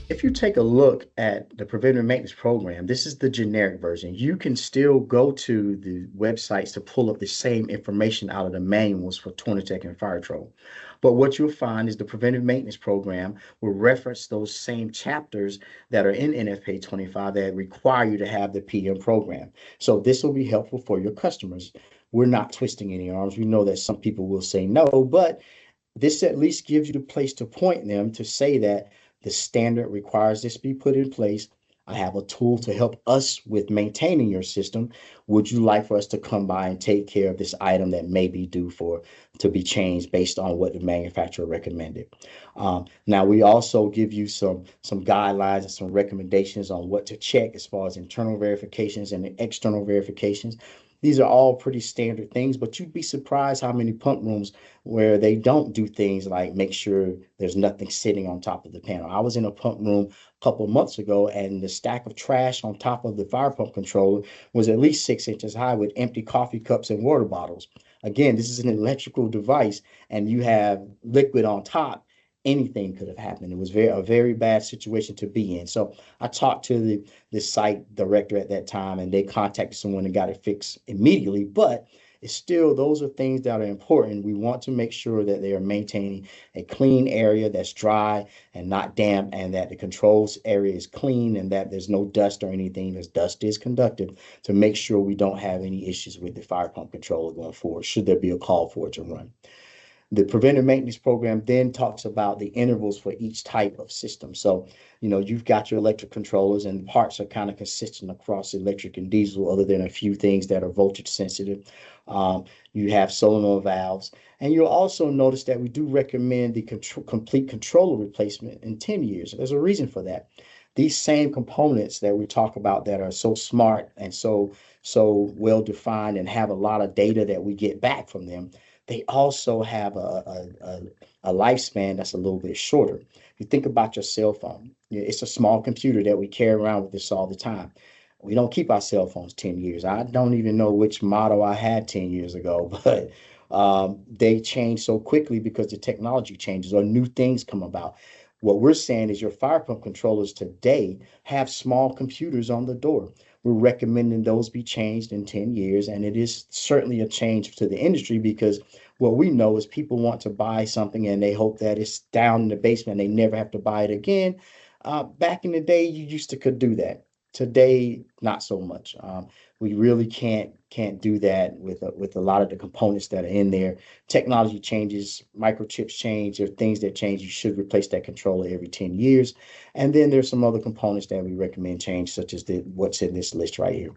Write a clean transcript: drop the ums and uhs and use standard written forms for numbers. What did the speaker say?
If you take a look at the preventive maintenance program, this is the generic version. You can still go to the websites to pull up the same information out of the manuals for Tornatech and Fire Troll. But what you'll find is the preventive maintenance program will reference those same chapters that are in NFPA 25 that require you to have the PM program. So this will be helpful for your customers. We're not twisting any arms. We know that some people will say no, but this at least gives you the place to point them to say that the standard requires this be put in place. I have a tool to help us with maintaining your system. Would you like for us to come by and take care of this item that may be due for to be changed based on what the manufacturer recommended? Now we also give you some guidelines and some recommendations on what to check as far as internal verifications and external verifications. These are all pretty standard things, but you'd be surprised how many pump rooms where they don't do things like make sure there's nothing sitting on top of the panel. I was in a pump room a couple of months ago, and the stack of trash on top of the fire pump controller was at least 6 inches high with empty coffee cups and water bottles. Again, this is an electrical device, and you have liquid on top. Anything could have happened. It was a very bad situation to be in. So I talked to the site director at that time, and they contacted someone and got it fixed immediately. But it's still, those are things that are important. We want to make sure that they are maintaining a clean area that's dry and not damp, and that the controls area is clean, and that there's no dust or anything, as dust is conductive, to make sure we don't have any issues with the fire pump controller going forward, should there be a call for it to run. The preventive maintenance program then talks about the intervals for each type of system. So, you've got your electric controllers, and the parts are kind of consistent across electric and diesel, other than a few things that are voltage sensitive. You have solenoid valves, and you'll also notice that we do recommend the complete controller replacement in 10 years. There's a reason for that. These same components that we talk about that are so smart and so well defined and have a lot of data that we get back from them, they also have a lifespan that's a little bit shorter. If you think about your cell phone, it's a small computer that we carry around with us all the time. We don't keep our cell phones 10 years. I don't even know which model I had 10 years ago, but they change so quickly because the technology changes or new things come about. What we're saying is your fire pump controllers today have small computers on the door. We're recommending those be changed in 10 years. And it is certainly a change to the industry, because what we know is people want to buy something and they hope that it's down in the basement and they never have to buy it again. Back in the day, you used to could do that. Today, not so much. We really can't do that with a lot of the components that are in there. Technology changes, microchips change, there are things that change. You should replace that controller every 10 years. And then there's some other components that we recommend change, such as what's in this list right here.